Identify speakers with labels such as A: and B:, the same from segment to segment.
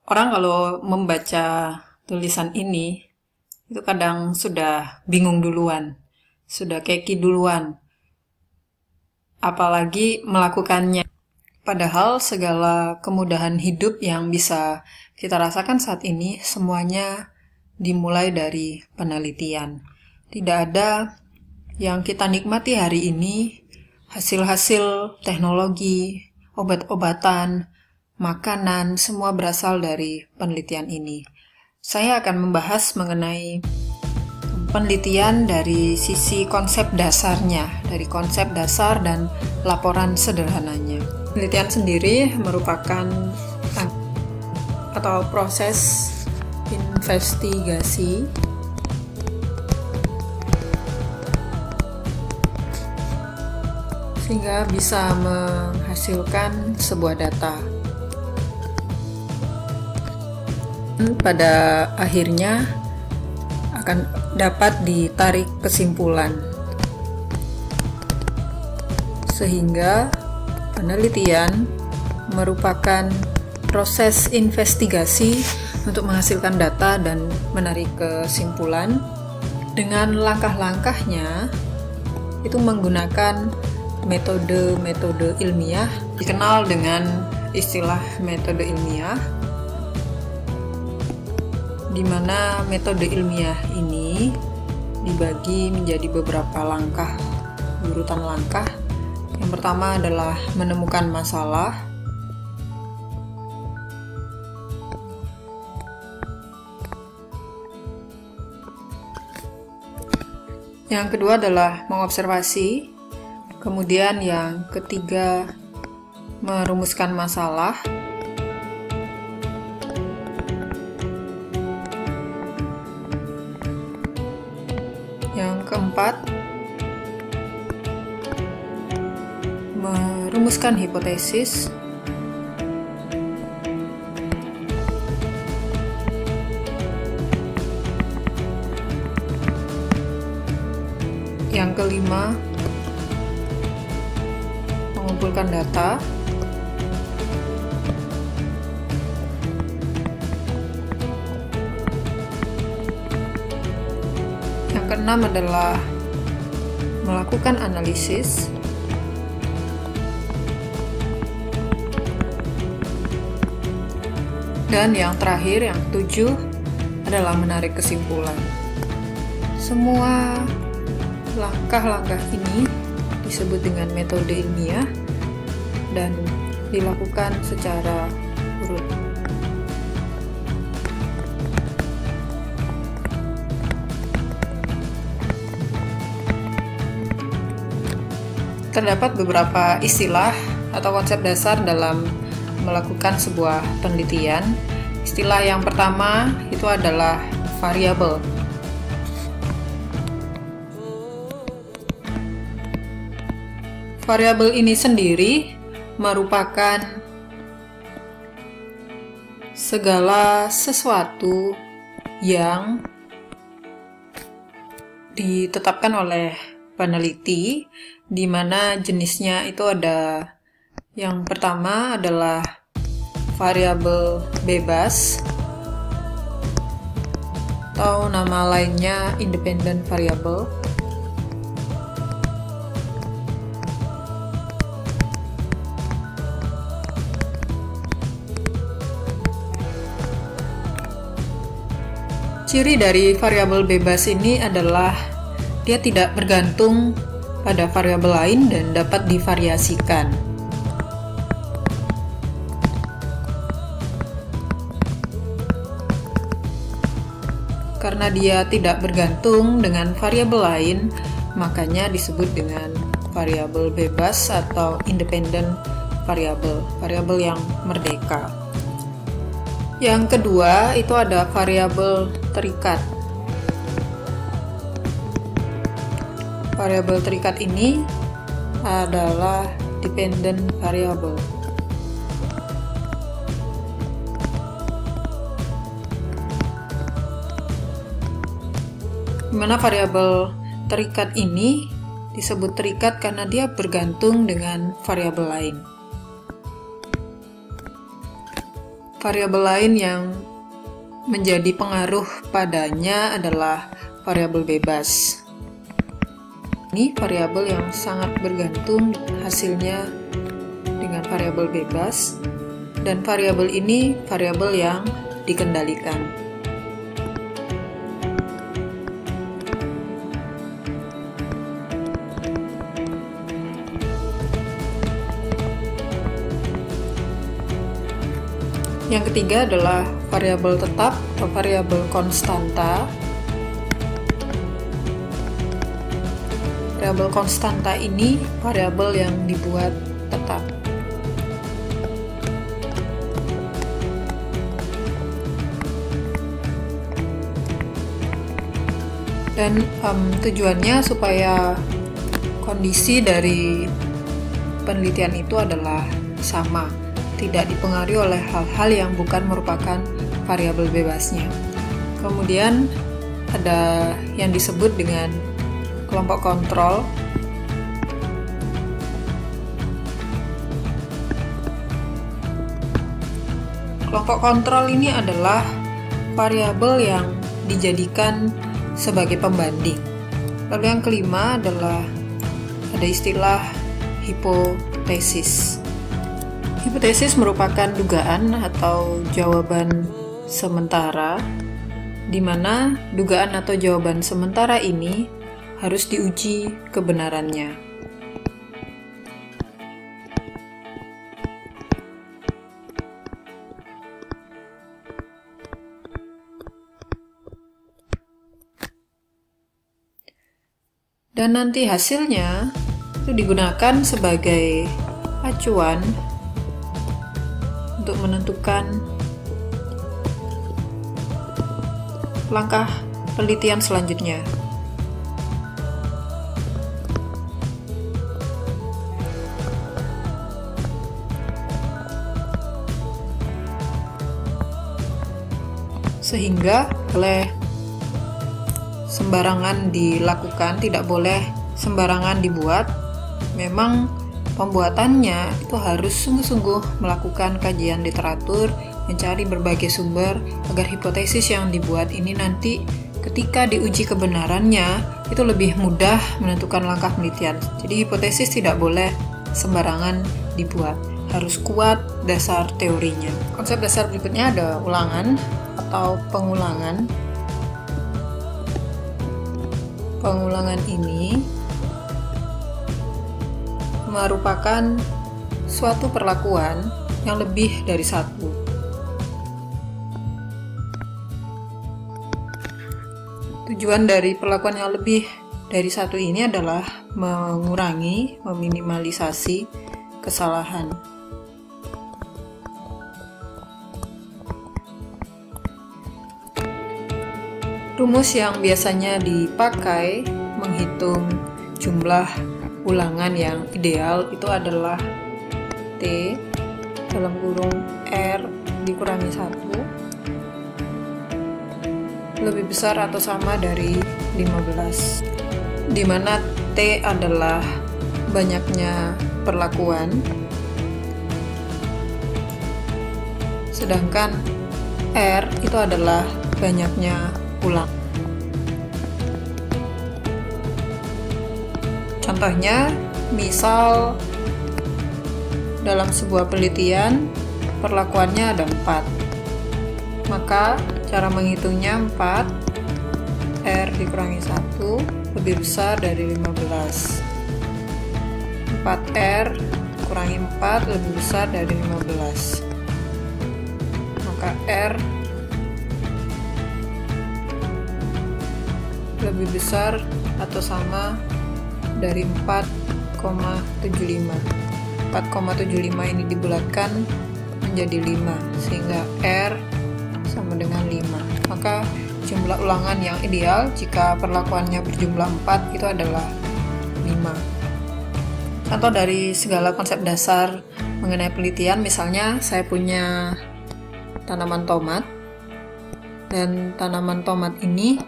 A: Orang kalau membaca tulisan ini, itu kadang sudah bingung duluan, sudah keki duluan, apalagi melakukannya. Padahal segala kemudahan hidup yang bisa kita rasakan saat ini, semuanya dimulai dari penelitian. Tidak ada yang kita nikmati hari ini, hasil-hasil teknologi, obat-obatan, makanan, semua berasal dari penelitian ini. Saya akan membahas mengenai penelitian dari sisi konsep dasarnya, dari konsep dasar dan laporan sederhananya. Penelitian sendiri merupakan atau proses investigasi sehingga bisa menghasilkan sebuah data. Pada akhirnya akan dapat ditarik kesimpulan, sehingga penelitian merupakan proses investigasi untuk menghasilkan data dan menarik kesimpulan. Dengan langkah-langkahnya itu menggunakan metode-metode ilmiah, dikenal dengan istilah metode ilmiah, di mana metode ilmiah ini dibagi menjadi beberapa langkah, urutan langkah. Yang pertama adalah menemukan masalah. Yang kedua adalah mengobservasi. Kemudian yang ketiga, merumuskan masalah. Yang keempat, merumuskan hipotesis. Yang kelima, mengumpulkan data. Yang keenam adalah melakukan analisis. Dan yang terakhir, yang ketujuh, adalah menarik kesimpulan. Semua langkah-langkah ini disebut dengan metode ilmiah dan dilakukan secara urut. Terdapat beberapa istilah atau konsep dasar dalam melakukan sebuah penelitian. Istilah yang pertama itu adalah variabel. Variabel ini sendiri merupakan segala sesuatu yang ditetapkan oleh peneliti, di mana jenisnya itu ada. Yang pertama adalah variabel bebas, atau nama lainnya independent variable. Ciri dari variabel bebas ini adalah dia tidak bergantung pada variabel lain dan dapat divariasikan. Karena dia tidak bergantung dengan variabel lain, makanya disebut dengan variabel bebas atau independent variable, variabel yang merdeka. Yang kedua, itu ada variabel terikat. Variabel terikat ini adalah dependent variable. Di mana variabel terikat ini disebut terikat karena dia bergantung dengan variabel lain. variabel lain yang menjadi pengaruh padanya adalah variabel bebas. Ini variabel yang sangat bergantung hasilnya dengan variabel bebas, dan variabel ini variabel yang dikendalikan. Yang ketiga adalah variabel tetap atau variabel konstanta. Variabel konstanta ini variabel yang dibuat tetap. Dan tujuannya supaya kondisi dari penelitian itu adalah sama, tidak dipengaruhi oleh hal-hal yang bukan merupakan variabel bebasnya. Kemudian ada yang disebut dengan kelompok kontrol. Kelompok kontrol ini adalah variabel yang dijadikan sebagai pembanding. Lalu yang kelima adalah ada istilah hipotesis. Hipotesis merupakan dugaan atau jawaban sementara, di mana dugaan atau jawaban sementara ini harus diuji kebenarannya. Dan nanti hasilnya itu digunakan sebagai acuan untuk menentukan langkah penelitian selanjutnya. Sehingga oleh sembarangan dilakukan, tidak boleh sembarangan dibuat. Memang pembuatannya itu harus sungguh-sungguh melakukan kajian literatur, mencari berbagai sumber agar hipotesis yang dibuat ini nanti ketika diuji kebenarannya itu lebih mudah menentukan langkah penelitian. Jadi hipotesis tidak boleh sembarangan dibuat, harus kuat dasar teorinya. Konsep dasar berikutnya ada ulangan atau pengulangan. Pengulangan ini merupakan suatu perlakuan yang lebih dari satu. Tujuan dari perlakuan yang lebih dari satu ini adalah mengurangi, meminimalisasi kesalahan. Rumus yang biasanya dipakai menghitung jumlah ulangan yang ideal itu adalah T dalam kurung R dikurangi 1 lebih besar atau sama dari 15, di mana T adalah banyaknya perlakuan, sedangkan R itu adalah banyaknya ulang. Contohnya, misal dalam sebuah penelitian perlakuannya ada 4, maka cara menghitungnya 4 R dikurangi 1 lebih besar dari 15, 4R kurangi 4 lebih besar dari 15, maka R lebih besar atau sama dari 4,75. 4,75 ini dibulatkan menjadi 5, sehingga R sama dengan 5. Maka jumlah ulangan yang ideal jika perlakuannya berjumlah 4 itu adalah 5. Contoh dari segala konsep dasar mengenai penelitian, misalnya saya punya tanaman tomat, dan tanaman tomat ini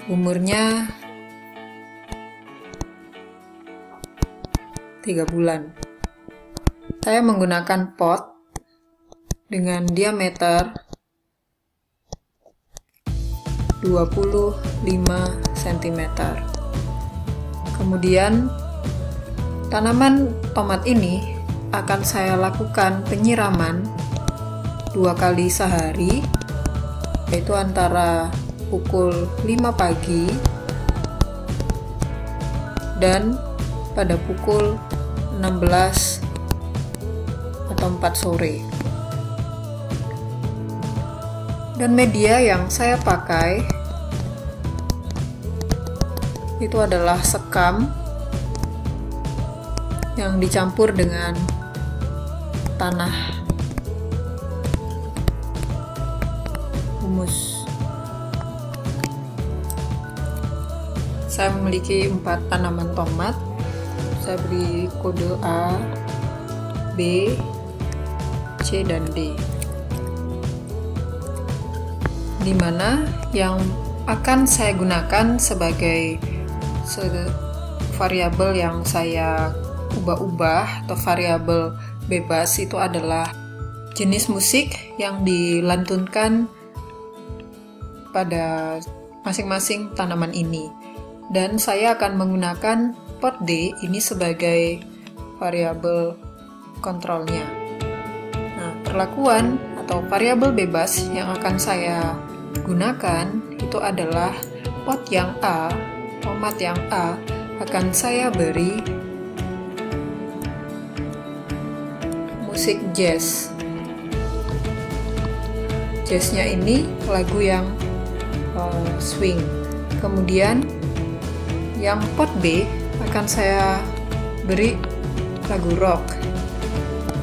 A: umurnya 3 bulan. Saya menggunakan pot dengan diameter 25 cm. Kemudian tanaman tomat ini akan saya lakukan penyiraman 2 kali sehari, yaitu antara pukul 5 pagi dan pada pukul 16 atau 4 sore. Dan media yang saya pakai itu adalah sekam yang dicampur dengan tanah humus. Saya memiliki 4 tanaman tomat. Saya beri kode A, B, C, dan D, di mana yang akan saya gunakan sebagai variabel yang saya ubah-ubah atau variabel bebas itu adalah jenis musik yang dilantunkan pada masing-masing tanaman ini, dan saya akan menggunakan pot D ini sebagai variabel kontrolnya. Nah, perlakuan atau variabel bebas yang akan saya gunakan itu adalah pot yang A, tomat yang A, akan saya beri musik jazz. Jazznya ini lagu yang swing. Kemudian yang pot B akan saya beri lagu rock,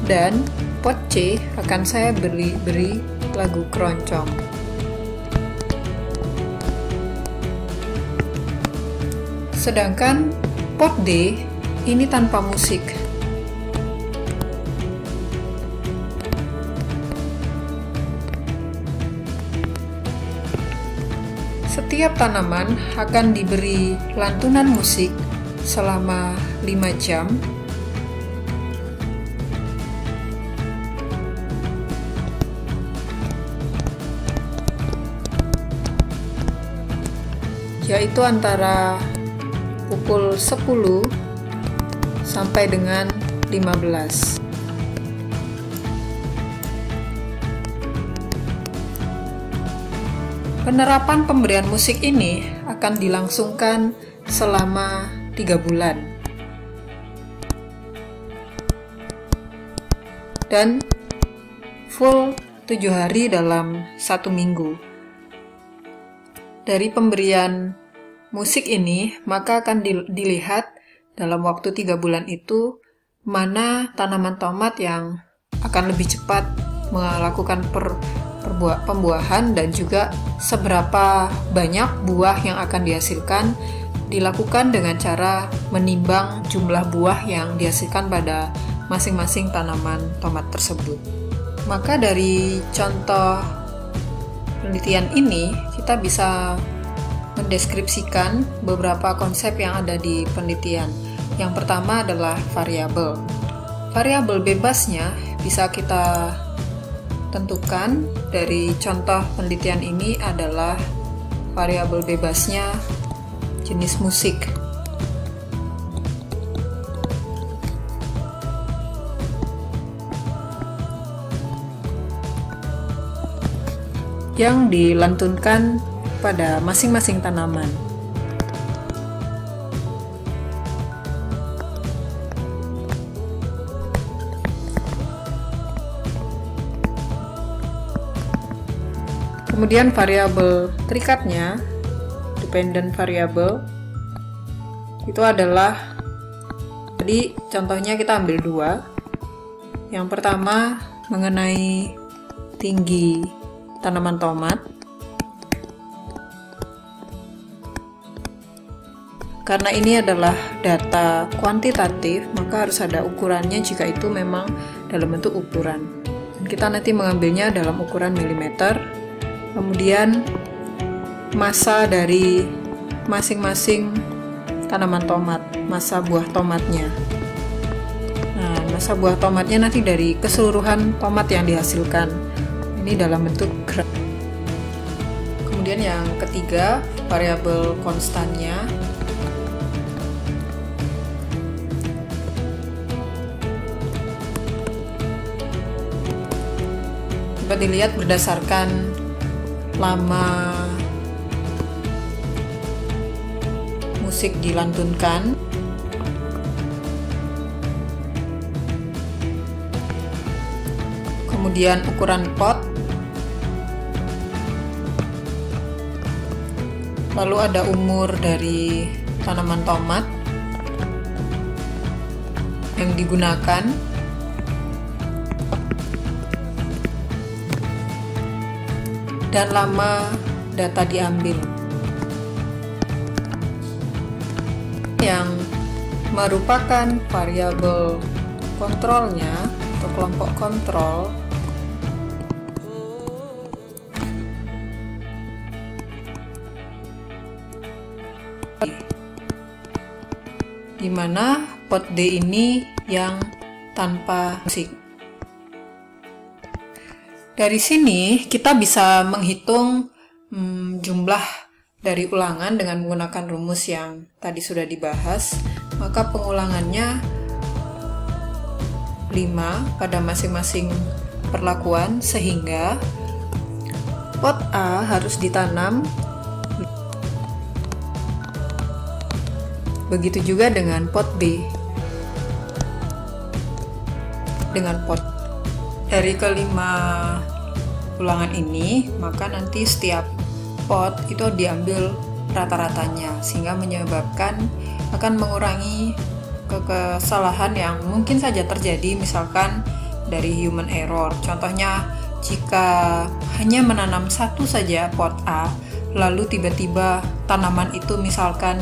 A: dan pot C akan saya beri lagu keroncong. Sedangkan pot D ini tanpa musik. Setiap tanaman akan diberi lantunan musik selama 5 jam. Yaitu antara pukul 10 sampai dengan 15. Penerapan pemberian musik ini akan dilangsungkan selama 3 bulan. Dan full 7 hari dalam 1 minggu. Dari pemberian musik ini, maka akan dilihat dalam waktu 3 bulan itu mana tanaman tomat yang akan lebih cepat melakukan pembuahan, dan juga seberapa banyak buah yang akan dihasilkan, dilakukan dengan cara menimbang jumlah buah yang dihasilkan pada masing-masing tanaman tomat tersebut. Maka dari contoh penelitian ini, kita bisa mendeskripsikan beberapa konsep yang ada di penelitian. Yang pertama adalah variabel. Variabel bebasnya bisa kita tentukan dari contoh penelitian ini adalah variabel bebasnya jenis musik. Yang dilantunkan pada masing-masing tanaman. Kemudian variabel terikatnya, dependent variable, itu adalah, tadi contohnya kita ambil 2. Yang pertama mengenai tinggi tanaman tomat. Karena ini adalah data kuantitatif, maka harus ada ukurannya jika itu memang dalam bentuk ukuran. Dan kita nanti mengambilnya dalam ukuran milimeter. Kemudian massa dari masing-masing tanaman tomat, massa buah tomatnya. Nah, masa buah tomatnya nanti dari keseluruhan tomat yang dihasilkan. Ini dalam bentuk gram. Kemudian yang ketiga, variabel konstannya. Dapat dilihat berdasarkan lama musik dilantunkan. Kemudian ukuran pot. Lalu ada umur dari tanaman tomat yang digunakan. Dan lama data diambil. Yang merupakan variabel kontrolnya atau kelompok kontrol di mana pot D ini yang tanpa musik. Dari sini kita bisa menghitung jumlah dari ulangan dengan menggunakan rumus yang tadi sudah dibahas. Maka pengulangannya 5 pada masing-masing perlakuan, sehingga pot A harus ditanam. Begitu juga dengan pot B. Dengan pot dari kelima ulangan ini, maka nanti setiap pot itu diambil rata-ratanya, sehingga menyebabkan akan mengurangi kesalahan yang mungkin saja terjadi, misalkan dari human error. Contohnya, jika hanya menanam satu saja pot A, lalu tiba-tiba tanaman itu misalkan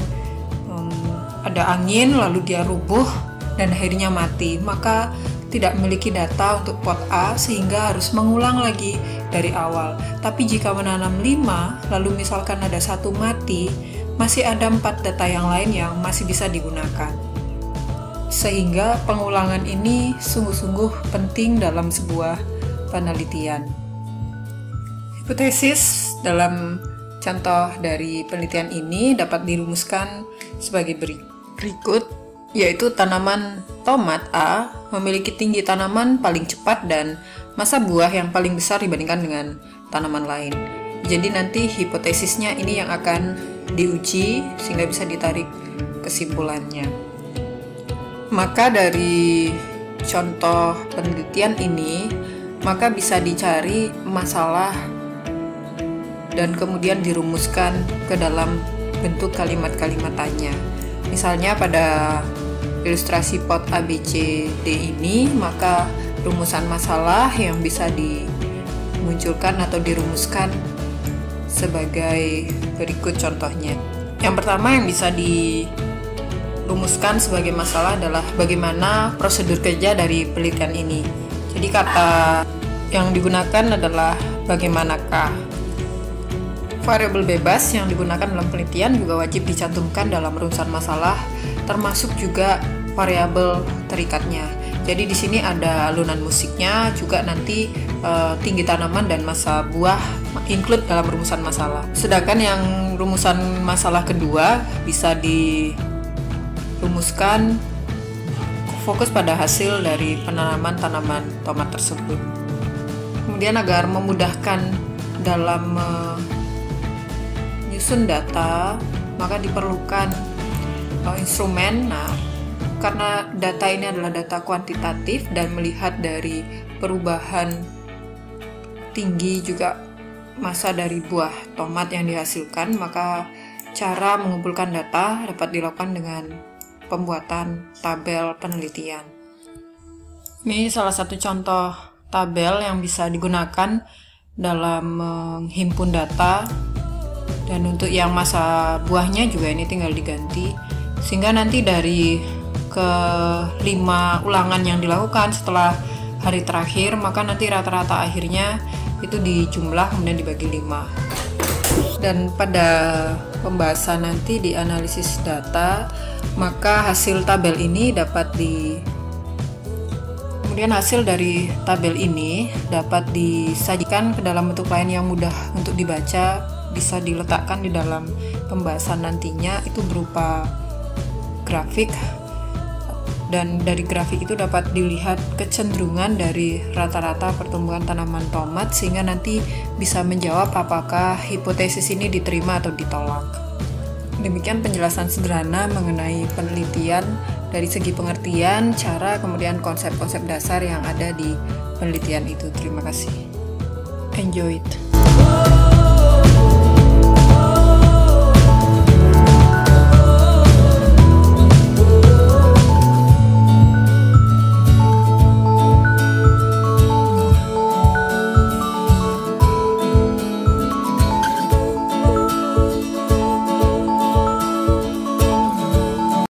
A: ada angin, lalu dia rubuh dan akhirnya mati, maka tidak memiliki data untuk pot A sehingga harus mengulang lagi dari awal. Tapi jika menanam 5, lalu misalkan ada satu mati, masih ada 4 data yang lain yang masih bisa digunakan. Sehingga pengulangan ini sungguh-sungguh penting dalam sebuah penelitian. Hipotesis dalam contoh dari penelitian ini dapat dirumuskan sebagai berikut, yaitu tanaman tomat A memiliki tinggi tanaman paling cepat dan masa buah yang paling besar dibandingkan dengan tanaman lain. Jadi nanti hipotesisnya ini yang akan diuji sehingga bisa ditarik kesimpulannya. Maka dari contoh penelitian ini, maka bisa dicari masalah dan kemudian dirumuskan ke dalam bentuk kalimat-kalimat tanya. Misalnya pada ilustrasi pot ABCD ini, maka rumusan masalah yang bisa dimunculkan atau dirumuskan sebagai berikut contohnya. Yang pertama yang bisa dirumuskan sebagai masalah adalah bagaimana prosedur kerja dari penelitian ini. Jadi kata yang digunakan adalah bagaimanakah. Variabel bebas yang digunakan dalam penelitian juga wajib dicantumkan dalam rumusan masalah, termasuk juga variabel terikatnya. Jadi di sini ada alunan musiknya, juga nanti tinggi tanaman dan masa buah include dalam rumusan masalah. Sedangkan yang rumusan masalah kedua bisa dirumuskan fokus pada hasil dari penanaman tanaman tomat tersebut. Kemudian agar memudahkan dalam menyusun data, maka diperlukan instrumen. Nah, karena data ini adalah data kuantitatif dan melihat dari perubahan tinggi juga masa dari buah tomat yang dihasilkan, maka cara mengumpulkan data dapat dilakukan dengan pembuatan tabel penelitian. Ini salah satu contoh tabel yang bisa digunakan dalam menghimpun data, dan untuk yang masa buahnya juga ini tinggal diganti, sehingga nanti dari ke 5 ulangan yang dilakukan setelah hari terakhir, maka nanti rata-rata akhirnya itu dijumlah kemudian dibagi 5. Dan pada pembahasan nanti di analisis data, maka hasil tabel ini dapat Kemudian hasil dari tabel ini dapat disajikan ke dalam bentuk lain yang mudah untuk dibaca, bisa diletakkan di dalam pembahasan nantinya, itu berupa grafik. Dan dari grafik itu dapat dilihat kecenderungan dari rata-rata pertumbuhan tanaman tomat, sehingga nanti bisa menjawab apakah hipotesis ini diterima atau ditolak. Demikian penjelasan sederhana mengenai penelitian dari segi pengertian, cara, kemudian konsep-konsep dasar yang ada di penelitian itu. Terima kasih. Enjoy it.